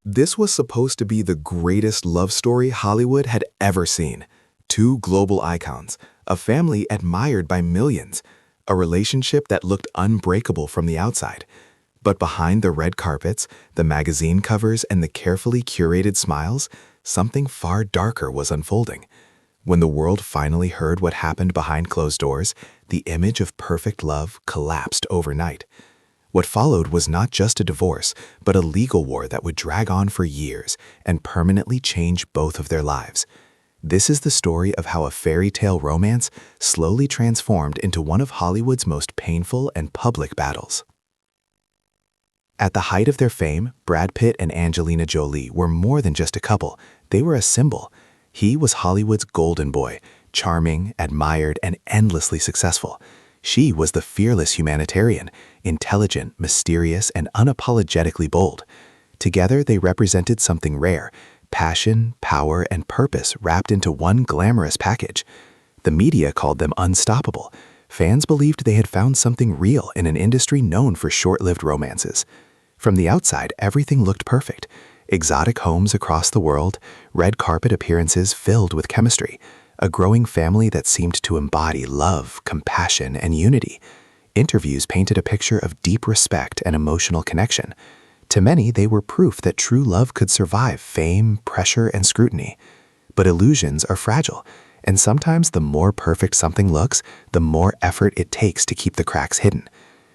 This was supposed to be the greatest love story Hollywood had ever seen. Two global icons, a family admired by millions, a relationship that looked unbreakable from the outside. But behind the red carpets, the magazine covers, and the carefully curated smiles, something far darker was unfolding. When the world finally heard what happened behind closed doors, the image of perfect love collapsed overnight. What followed was not just a divorce, but a legal war that would drag on for years and permanently change both of their lives. This is the story of how a fairy tale romance slowly transformed into one of Hollywood's most painful and public battles. At the height of their fame, Brad Pitt and Angelina Jolie were more than just a couple. They were a symbol. He was Hollywood's golden boy, charming, admired, and endlessly successful. She was the fearless humanitarian, intelligent, mysterious, and unapologetically bold. Together, they represented something rare: passion, power, and purpose wrapped into one glamorous package. The media called them unstoppable. Fans believed they had found something real in an industry known for short-lived romances. From the outside, everything looked perfect. Exotic homes across the world, red carpet appearances filled with chemistry, a growing family that seemed to embody love, compassion, and unity. Interviews painted a picture of deep respect and emotional connection. To many, they were proof that true love could survive fame, pressure, and scrutiny. But illusions are fragile, and sometimes the more perfect something looks, the more effort it takes to keep the cracks hidden.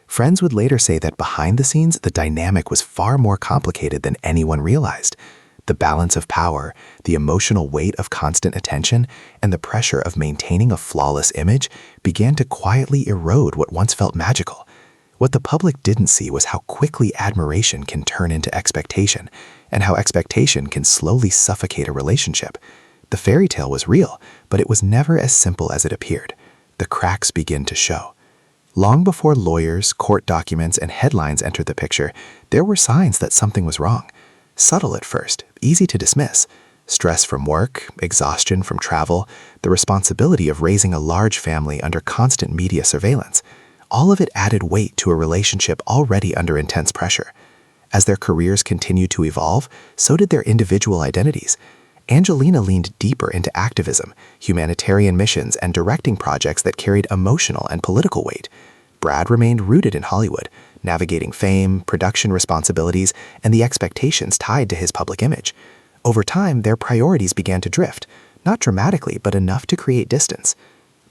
Friends would later say that behind the scenes, the dynamic was far more complicated than anyone realized. The balance of power, the emotional weight of constant attention, and the pressure of maintaining a flawless image began to quietly erode what once felt magical. What the public didn't see was how quickly admiration can turn into expectation, and how expectation can slowly suffocate a relationship. The fairy tale was real, but it was never as simple as it appeared. The cracks begin to show. Long before lawyers, court documents, and headlines entered the picture, there were signs that something was wrong. Subtle at first, easy to dismiss. Stress from work, exhaustion from travel, the responsibility of raising a large family under constant media surveillance. All of it added weight to a relationship already under intense pressure. As their careers continued to evolve, so did their individual identities. Angelina leaned deeper into activism, humanitarian missions, and directing projects that carried emotional and political weight. Brad remained rooted in Hollywood, navigating fame, production responsibilities, and the expectations tied to his public image. Over time, their priorities began to drift, not dramatically, but enough to create distance.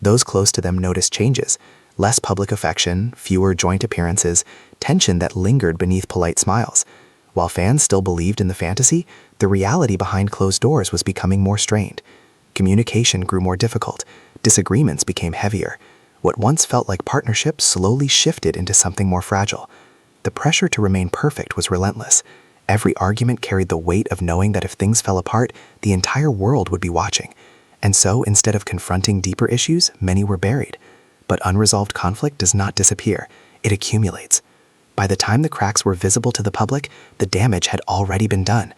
Those close to them noticed changes: less public affection, fewer joint appearances, tension that lingered beneath polite smiles. While fans still believed in the fantasy, the reality behind closed doors was becoming more strained. Communication grew more difficult. Disagreements became heavier. What once felt like partnership slowly shifted into something more fragile. The pressure to remain perfect was relentless. Every argument carried the weight of knowing that if things fell apart, the entire world would be watching. And so, instead of confronting deeper issues, many were buried. But unresolved conflict does not disappear. It accumulates. By the time the cracks were visible to the public, the damage had already been done.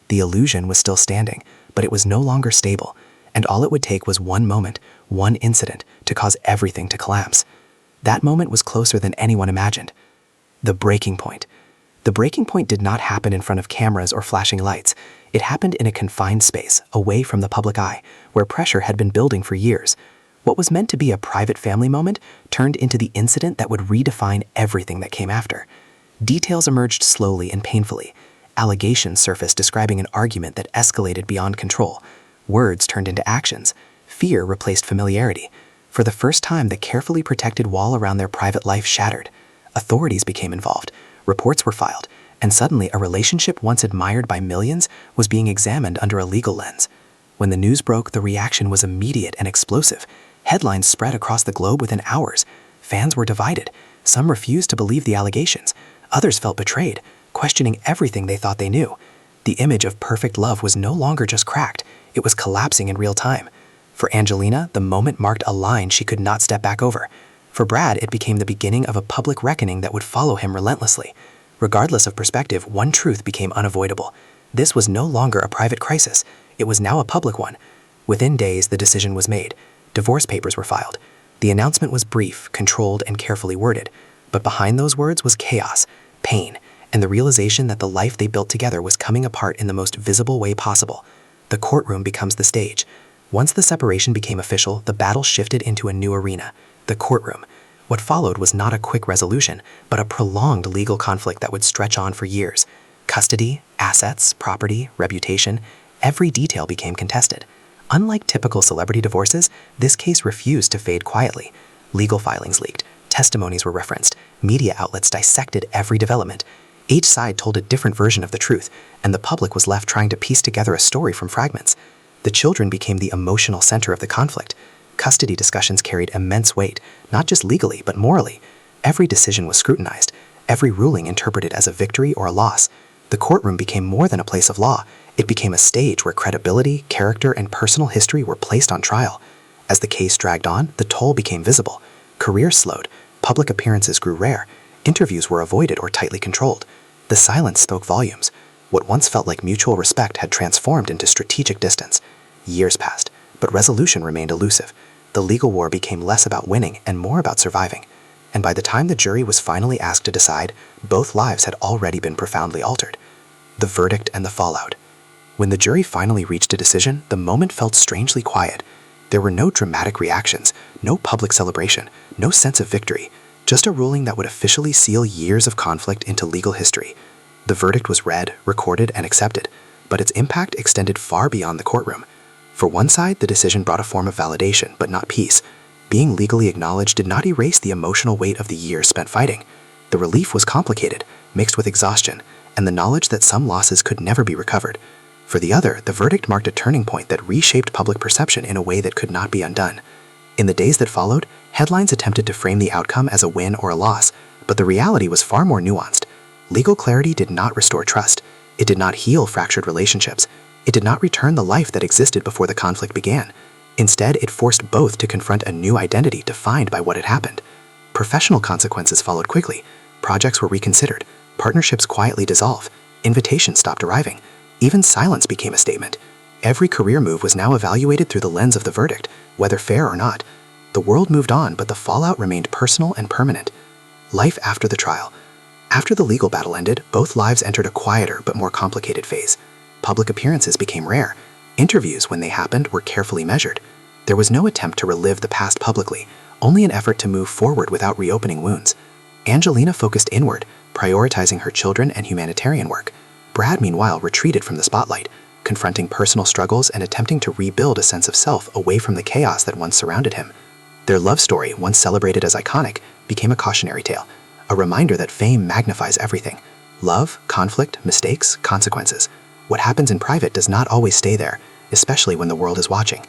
The illusion was still standing, but it was no longer stable, and all it would take was one moment, one incident, to cause everything to collapse. That moment was closer than anyone imagined. The breaking point. The breaking point did not happen in front of cameras or flashing lights. It happened in a confined space, away from the public eye, where pressure had been building for years. What was meant to be a private family moment turned into the incident that would redefine everything that came after. Details emerged slowly and painfully. Allegations surfaced describing an argument that escalated beyond control. Words turned into actions. Fear replaced familiarity. For the first time, the carefully protected wall around their private life shattered. Authorities became involved. Reports were filed. And suddenly, a relationship once admired by millions was being examined under a legal lens. When the news broke, the reaction was immediate and explosive. Headlines spread across the globe within hours. Fans were divided. Some refused to believe the allegations. Others felt betrayed, questioning everything they thought they knew. The image of perfect love was no longer just cracked. It was collapsing in real time. For Angelina, the moment marked a line she could not step back over. For Brad, it became the beginning of a public reckoning that would follow him relentlessly. Regardless of perspective, one truth became unavoidable. This was no longer a private crisis. It was now a public one. Within days, the decision was made. Divorce papers were filed. The announcement was brief, controlled, and carefully worded. But behind those words was chaos, pain, and the realization that the life they built together was coming apart in the most visible way possible. The courtroom becomes the stage. Once the separation became official, the battle shifted into a new arena, the courtroom. What followed was not a quick resolution, but a prolonged legal conflict that would stretch on for years. Custody, assets, property, reputation, every detail became contested. Unlike typical celebrity divorces, this case refused to fade quietly. Legal filings leaked, testimonies were referenced, media outlets dissected every development. Each side told a different version of the truth, and the public was left trying to piece together a story from fragments. The children became the emotional center of the conflict. Custody discussions carried immense weight, not just legally, but morally. Every decision was scrutinized, every ruling interpreted as a victory or a loss. The courtroom became more than a place of law. It became a stage where credibility, character, and personal history were placed on trial. As the case dragged on, the toll became visible. Careers slowed, public appearances grew rare, interviews were avoided or tightly controlled. The silence spoke volumes. What once felt like mutual respect had transformed into strategic distance. Years passed, but resolution remained elusive. The legal war became less about winning and more about surviving. And by the time the jury was finally asked to decide, both lives had already been profoundly altered. The verdict and the fallout. When the jury finally reached a decision, the moment felt strangely quiet. There were no dramatic reactions, no public celebration, no sense of victory, just a ruling that would officially seal years of conflict into legal history. The verdict was read, recorded, and accepted, but its impact extended far beyond the courtroom. For one side, the decision brought a form of validation, but not peace. Being legally acknowledged did not erase the emotional weight of the years spent fighting. The relief was complicated, mixed with exhaustion, and the knowledge that some losses could never be recovered. For the other, the verdict marked a turning point that reshaped public perception in a way that could not be undone. In the days that followed, headlines attempted to frame the outcome as a win or a loss, but the reality was far more nuanced. Legal clarity did not restore trust. It did not heal fractured relationships. It did not return the life that existed before the conflict began. Instead, it forced both to confront a new identity defined by what had happened. Professional consequences followed quickly. Projects were reconsidered. Partnerships quietly dissolved. Invitations stopped arriving. Even silence became a statement. Every career move was now evaluated through the lens of the verdict, whether fair or not. The world moved on, but the fallout remained personal and permanent. Life after the trial. After the legal battle ended, both lives entered a quieter but more complicated phase. Public appearances became rare. Interviews, when they happened, were carefully measured. There was no attempt to relive the past publicly, only an effort to move forward without reopening wounds. Angelina focused inward, prioritizing her children and humanitarian work. Brad, meanwhile, retreated from the spotlight, confronting personal struggles and attempting to rebuild a sense of self away from the chaos that once surrounded him. Their love story, once celebrated as iconic, became a cautionary tale, a reminder that fame magnifies everything. Love, conflict, mistakes, consequences. What happens in private does not always stay there, especially when the world is watching.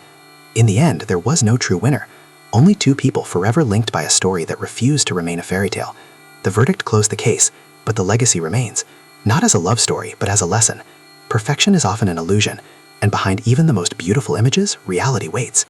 In the end, there was no true winner. Only two people forever linked by a story that refused to remain a fairy tale. The verdict closed the case, but the legacy remains. Not as a love story, but as a lesson. Perfection is often an illusion, and behind even the most beautiful images, reality waits.